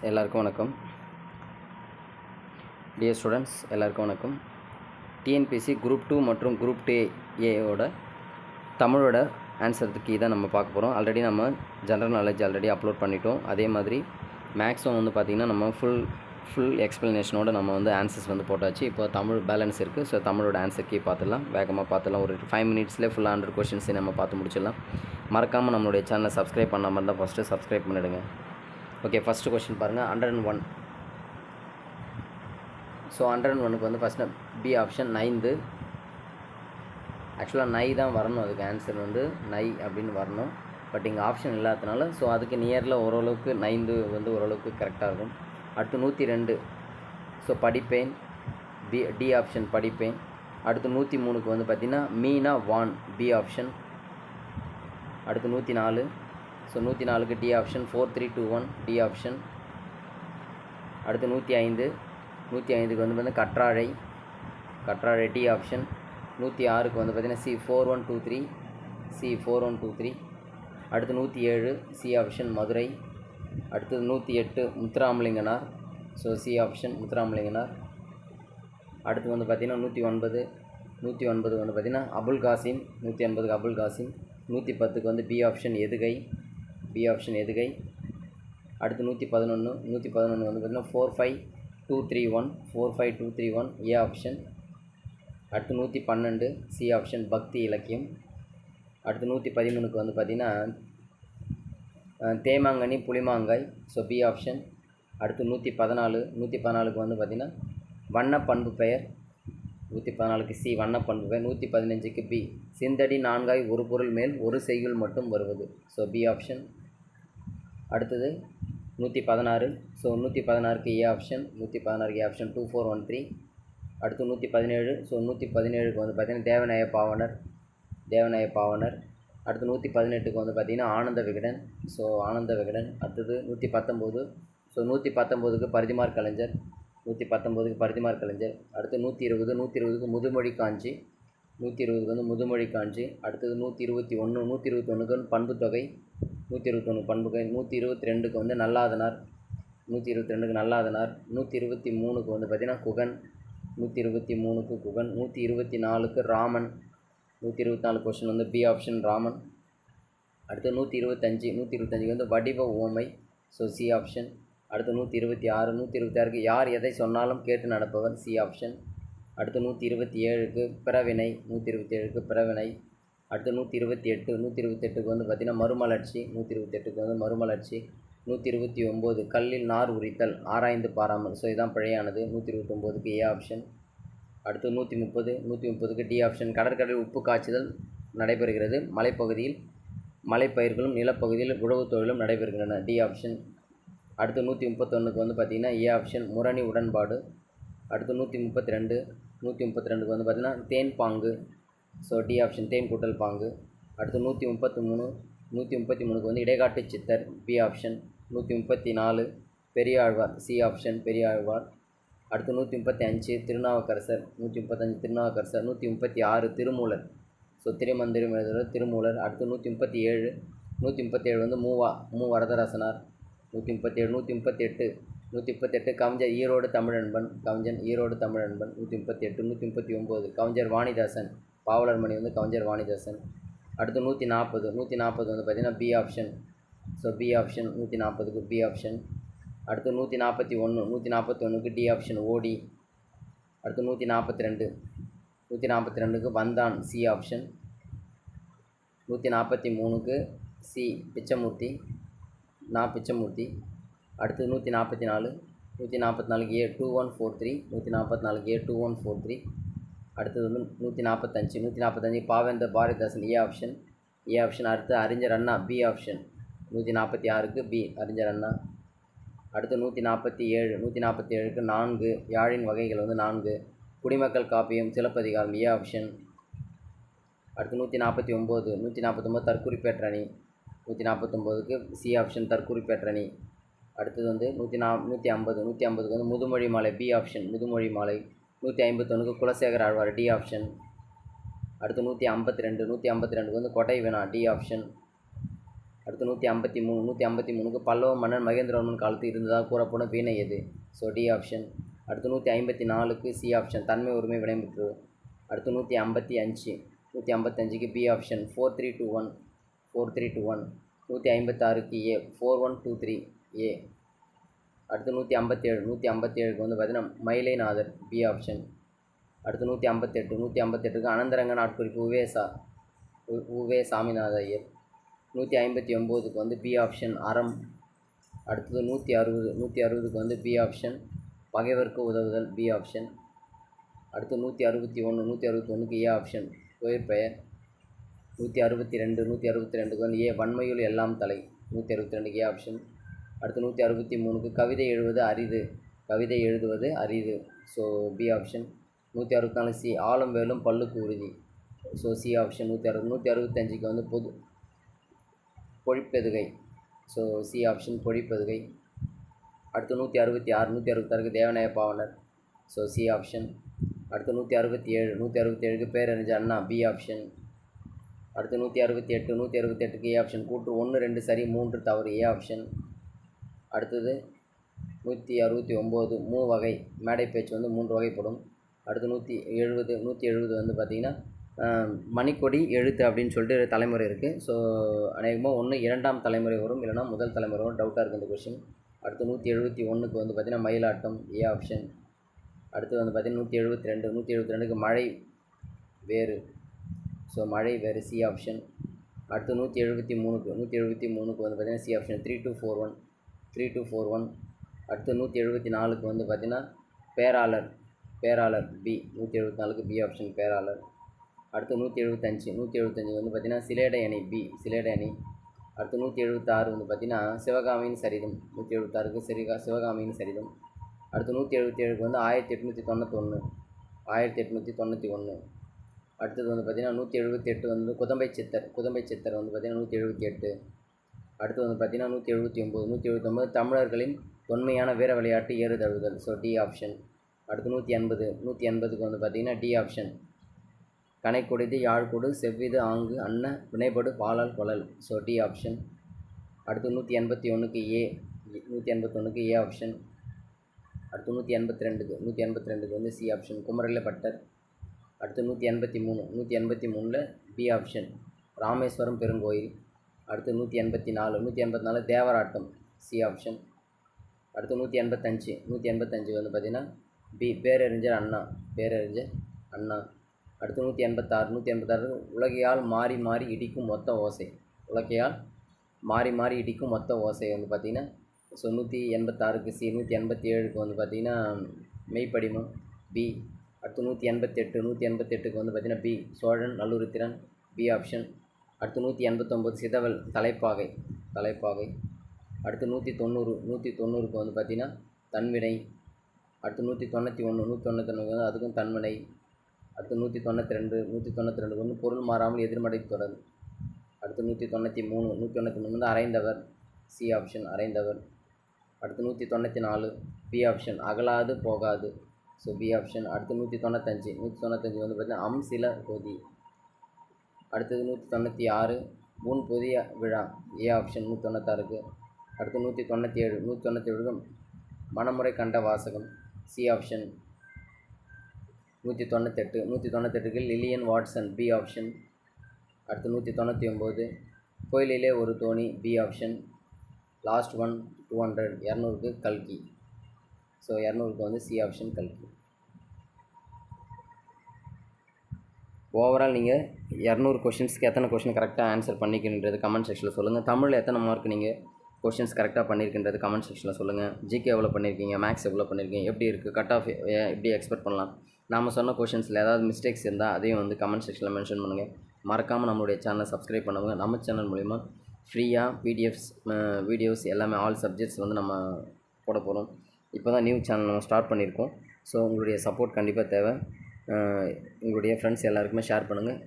எல்லாருக்கும் வணக்கம். Dear students எல்லாருக்கும் வணக்கம். டிஎன்பிஎஸ்சி குரூப் 2 மற்றும் குரூப் 2ஏயோட தமிழோட ஆன்சர் கீ தான் நம்ம பார்க்க போகிறோம். ஆல்ரெடி நம்ம ஜென்ரல் நாலேஜ் ஆல்ரெடி அப்லோட் பண்ணிட்டோம். அதே மாதிரி மேக்ஸும் வந்து பார்த்திங்கன்னா நம்ம ஃபுல் எக்ஸ்ப்ளனேஷனோட நம்ம வந்து ஆன்சர்ஸ் வந்து போட்டாச்சு. இப்போ தமிழ் பேலன்ஸ் இருக்குது. ஸோ தமிழோட ஆன்சர் கீ பார்த்துடலாம், வேகமாக பார்த்துடலாம். ஒரு 5 மினிட்ஸ்லேயே ஃபுல்லாக 100 கொஷின்ஸை நம்ம பார்த்து முடிச்சிடலாம். மறக்காமல் நம்மளுடைய சேனலை சப்ஸ்கிரைப் பண்ணாமல் இருந்தால் ஃபஸ்ட்டு சப்ஸ்கிரைப் பண்ணிவிடுங்க. ஓகே, ஃபஸ்ட்டு கொஸ்டின் பாருங்கள். 101. ஸோ 101க்கு வந்து ஃபஸ்ட்டு பி ஆப்ஷன் 9. ஆக்சுவலாக நை தான் வரணும், அதுக்கு ஆன்சர் வந்து நை அப்படின்னு வரணும். பட் இங்கே ஆப்ஷன் இல்லாததுனால ஸோ அதுக்கு நியரில் ஓரளவுக்கு 9 வந்து ஓரளவுக்கு கரெக்டாக இருக்கும். அடுத்து 102. ஸோ படிப்பேன், டி ஆப்ஷன் படிப்பேன். அடுத்து 103க்கு வந்து பார்த்திங்கன்னா மீனா வான், பி ஆப்ஷன். அடுத்து 104. ஸோ 104க்கு டி ஆப்ஷன். 4321 D option. அடுத்து 105. 105க்கு வந்து பார்த்தீங்கன்னா கற்றாழை டி ஆப்ஷன். 106க்கு வந்து பார்த்திங்கன்னா சி 4123. அடுத்து 107 சி ஆப்ஷன் மதுரை. அடுத்தது 108 Muthuramalinganar. So C option Muthuramalinganar. அடுத்து வந்து பார்த்திங்கன்னா 109 வந்து பார்த்திங்கன்னா அபுல் காசிம். 109க்கு அபுல் காசிம். 110க்கு வந்து பி ஆப்ஷன் எதுகை. அடுத்து 111 வந்து பார்த்திங்கன்னா 45231 ஏ ஆப்ஷன். அடுத்து 112 சி ஆப்ஷன் பக்தி இலக்கியம். அடுத்து 113க்கு வந்து பார்த்திங்கன்னா தேமாங்கனி புளிமாங்காய். So B option. அடுத்து 114க்கு வந்து பார்த்திங்கன்னா வண்ணப்பண்பு பெயர். 114க்கு சி வண்ணப்பண்பு பெயர். 115க்கு பி சிந்தடி நான்காய் ஒரு பொருள் மேல் ஒரு செய்யுள் மட்டும் வருவது. So B option. அடுத்தது 116. ஸோ 116க்கு ஏ ஆப்ஷன். 116க்கு ஏ ஆப்ஷன் 2413. அடுத்து 117. ஸோ 117க்கு வந்து பார்த்திங்கன்னா தேவநாய பாவனர். அடுத்து 118க்கு வந்து பார்த்திங்கன்னா ஆனந்த விகடன். ஸோ ஆனந்த விகடன். அடுத்தது 119. ஸோ 119க்கு பரிதிமார் கலைஞர். 119க்கு பரிதிமார் கலைஞர். அடுத்து 120க்கு முதுமொழி காஞ்சி. 120க்கு வந்து முதுமொழி காஞ்சி. அடுத்தது 121க்கு வந்து பண்புத்தொகை. 121 பண்புகை. 122க்கு வந்து நல்லாதனார். 123க்கு 123க்கு வந்து பார்த்திங்கன்னா குகன். 123க்கு குகன். 124க்கு ராமன். 124 கொஸ்டின் வந்து பி ஆப்ஷன் ராமன். அடுத்து 125க்கு வந்து வடிவ ஓமை. So C option. அடுத்து 126க்கு யார் எதை சொன்னாலும் கேட்டு நடப்பவர். C option. அடுத்து 127க்கு பிறவினை. 127க்கு பிறவினை. அடுத்து 128க்கு வந்து பார்த்திங்கன்னா மறுமலர்ச்சி. 128க்கு வந்து மறுமலர்ச்சி. 129 கல்லில் நார் உரித்தல் ஆராய்ந்து பாராமல். ஸோ இதுதான் பிழையானது. 129க்கு ஏ ஆப்ஷன். அடுத்து 130க்கு டி ஆப்ஷன். கடற்கரையில் உப்பு காய்ச்சுதல் நடைபெறுகிறது. மலைப்பகுதியில் மலைப்பயிர்களும் நிலப்பகுதியில் உழவு தொழிலும் நடைபெறுகின்றன. D option. அடுத்து 131க்கு வந்து பார்த்திங்கன்னா ஏ ஆப்ஷன் முரணி உடன்பாடு. அடுத்து 132க்கு வந்து பார்த்திங்கன்னா தேன் பாங்கு. ஸோ டி ஆப்ஷன் தேன் கூட்டல் பாங்கு. அடுத்து 133க்கு வந்து இடைக்காட்டு சித்தர். B option. 134 பெரியாழ்வார். சி ஆப்ஷன் பெரியாழ்வார். அடுத்து 135 திருநாவுக்கரசர். 136 திருமூலர். ஸோ திருமந்திரம் எழுதுகிற திருமூலர். அடுத்து 137 வந்து மூவரதராசனார். 138 கவிஞர் ஈரோடு தமிழன்பன். 139 கவிஞர் வாணிதாசன். பாவலர் மணி வந்து கவிஞர் வாணிதாசன். அடுத்து 140 வந்து பார்த்திங்கன்னா B option. So B option. 140க்கு பி ஆப்ஷன். அடுத்து 141க்கு டி ஆப்ஷன் ஓடி. அடுத்து 142க்கு வந்தான். C option. 143க்கு சி பிச்சமூர்த்தி. பிச்சமூர்த்தி. அடுத்து 144க்கு ஏ 2143. 144க்கு ஏ 2143. அடுத்தது வந்து 145 பாவேந்தர் பாரதிதாசன். ஏ ஆப்ஷன். அடுத்து அறிஞர் அண்ணா. B option. 146க்கு பி அறிஞர் அண்ணா. அடுத்து 147க்கு 4 யாழின் வகைகள் வந்து 4 குடிமக்கள் காப்பியம் சிலப்பதிகாரம். ஏ ஆப்ஷன். அடுத்து 149 தற்குறிப்பேற்றணி. 149க்கு சி ஆப்ஷன் தற்குறிப்பேற்றணி. அடுத்தது வந்து 150க்கு வந்து முதுமொழி மாலை. B option Muthumozhi Malai. 151க்கு குலசேகர ஆழ்வார். D option. அடுத்து 152க்கு வந்து கொடை வினா. D option. அடுத்து 153 153க்கு பல்லவ மன்னன் மகேந்திரவர்மன் காலத்தில் இருந்ததாக கூறப்படும் வீணை எது? So D option. அடுத்து 154க்கு சி ஆப்ஷன் தன்மை உரிமை விடைபெற்று. அடுத்து 155 155க்கு பி ஆப்ஷன் 4321 4321. 156க்கு ஏ 4123 ஏ. அடுத்து 157 157க்கு வந்து பார்த்தீங்கன்னா மயிலைநாதர் பி ஆப்ஷன். அடுத்து 158 158க்கு அனந்தரங்க நாட்குறிப்பு உவே சாமிநாத ஐயர். 159க்கு வந்து பி ஆப்ஷன் அறம். அடுத்தது 160க்கு வந்து பி ஆப்ஷன் பகைவர்க்கு உதவுதல் பி ஆப்ஷன். அடுத்து 161க்கு ஏ ஆப்ஷன் தொழிற்பெயர். 162க்கு வந்து ஏ வன்மையுள் எல்லாம் தலை 162க்கு ஏ ஆப்ஷன். அடுத்து 163க்கு கவிதை எழுதுவது அரிது ஸோ பி ஆப்ஷன். 164 சி ஆலம் வேலும் பல்லுக்கு உறுதி ஸோ சி ஆப்ஷன். 165க்கு வந்து பொழிப்பெதுகை ஸோ சி ஆப்ஷன் பொழிப்பெதுகை. அடுத்து 166க்கு தேவநாய பாவலர் ஸோ சி ஆப்ஷன். அடுத்து 167க்கு பேரறிஞர் அண்ணா பி ஆப்ஷன். அடுத்து 168க்கு ஏ ஆப்ஷன் கூற்று 1 2 சரி 3 தவறு ஏ ஆப்ஷன். அடுத்தது 169 மூவகை மேடை பேச்சு வந்து 3 வகைப்படும். அடுத்து 170 வந்து பார்த்திங்கன்னா மணிக்கொடி எழுத்து அப்படின்னு சொல்லிட்டு தலைமுறை இருக்குது. ஸோ அநேகமாக ஒன்று 2ஆம் தலைமுறை வரும், இல்லைனா முதல் தலைமுறை வரும். டவுட்டாக இருக்குது இந்த கொஷின். அடுத்து 171க்கு வந்து பார்த்திங்கன்னா மயிலாட்டம் ஏ ஆப்ஷன். அடுத்து வந்து பார்த்திங்கன்னா 172க்கு மழை வேறு ஸோ மழை வேறு சி ஆப்ஷன். அடுத்து 173க்கு வந்து பார்த்திங்கன்னா சி ஆப்ஷன் 3241. அடுத்து 174க்கு வந்து பார்த்திங்கன்னா பேராளர் பி 174க்கு பி ஆப்ஷன் பேராளர். அடுத்து 175 வந்து பார்த்திங்கன்னா சிலேடை அணி பி சிலேடை அணி. அடுத்து 176 வந்து பார்த்திங்கன்னா சிவகாமியின் சரிதம் 176க்கு சிவகாமியின் சரிதம். அடுத்து 177க்கு வந்து 1891. அடுத்தது வந்து பார்த்திங்கன்னா 178 வந்து குதம்பை சித்தர் வந்து பார்த்திங்கன்னா 178. அடுத்து வந்து பார்த்திங்கன்னா 179 தமிழர்களின் தொன்மையான வீர விளையாட்டு ஏறுதழுவுதல் ஸோ டி ஆப்ஷன். அடுத்து 180க்கு வந்து பார்த்திங்கன்னா டி ஆப்ஷன் கனைக்கொடிது யாழ்கொடு செவ்விது ஆங்கு அன்ன வினைபடு பாலால் கொளல் ஸோ டி ஆப்ஷன். அடுத்து 181க்கு ஏ ஆப்ஷன். அடுத்து 182க்கு வந்து சி ஆப்ஷன் குமரில பட்டர். அடுத்து 183ல் பி ஆப்ஷன் ராமேஸ்வரம் பெருங்கோயில். அடுத்து 184 தேவராட்டம் சி ஆப்ஷன். அடுத்து 185 வந்து பார்த்திங்கன்னா பி பேரறிஞர் அண்ணா. அடுத்து 186 உலகையால் மாறி இடிக்கும் மொத்த ஓசை வந்து பார்த்திங்கன்னா ஸோ 186க்கு சி. 187க்கு வந்து பார்த்திங்கன்னா மெய்ப்படிமம் பி. அடுத்து 188க்கு வந்து பார்த்திங்கன்னா பி சோழன் நல்லுருத்திரன் பி ஆப்ஷன். அடுத்து 189 சிதவல் தலைப்பாகை. அடுத்து 190க்கு வந்து பார்த்திங்கன்னா தன்வினை. அடுத்து 191 வந்து அதுக்கும் தன்வினை. அடுத்து 192 வந்து பொருள் மாறாமல் எதிர்மறை தொடர். அடுத்து 193 வந்து அரைந்தவர் சி ஆப்ஷன் அரைந்தவர். அடுத்து 194 பி ஆப்ஷன் அகலாது போகாது ஸோ பி ஆப்ஷன். அடுத்து 195 வந்து பார்த்திங்கன்னா சில பொதி. அடுத்தது 196 ஊன் புதிய விழா ஏ ஆப்ஷன் 196க்கு. அடுத்து 197க்கு மணமுறை கண்ட வாசகம் சி ஆப்ஷன். 198க்கு லில்லியன் வாட்சன் பி ஆப்ஷன். அடுத்து 199 கோயிலிலே ஒரு தோணி பி ஆப்ஷன். லாஸ்ட் ஒன் 200க்கு கல்கி ஸோ 200க்கு வந்து சி ஆப்ஷன் கல்கி. ஓவரால் நீங்கள் 200 கொஷின்ஸ்க்கு எத்தனை கொஷின் கரெக்டாக ஆன்சர் பண்ணிக்கின்றது கமெண்ட் செக்ஷனில் சொல்லுங்கள். தமிழில் எத்தனை மார்க் நீங்கள் கொஷின்ஸ் கரெக்டாக பண்ணியிருக்கின்றது கமெண்ட் செக்ஷனில் சொல்லுங்கள். ஜிகே எவ்வளோ பண்ணியிருக்கீங்க, மேக்ஸ் எவ்வளோ பண்ணியிருக்கீங்க, எப்படி இருக்குது, கட் ஆஃப் எப்படி எக்ஸ்பெக்ட் பண்ணலாம், நாம் சொன்ன கொஷின்ஸில் ஏதாவது மிஸ்டேக்ஸ் இருந்தால் அதையும் வந்து கமெண்ட் செக்ஷனில் மென்ஷன் பண்ணுங்கள். மறக்காமல் நம்மளுடைய சேனலை சப்ஸ்கிரைப் பண்ணுவாங்க. நம்ம சேனல் மூலிமா ஃப்ரீயாக பிடிஎஃப்ஸ் வீடியோஸ் எல்லாமே ஆல் சப்ஜெக்ட்ஸ் வந்து நம்ம போட போகிறோம். இப்போ தான் நியூ சேனல் நம்ம ஸ்டார்ட் பண்ணியிருக்கோம். ஸோ உங்களுடைய சப்போர்ட் கண்டிப்பாக தேவை. உங்களுடைய ஃப்ரெண்ட்ஸ் எல்லாருக்குமே ஷேர் பண்ணுங்கள்.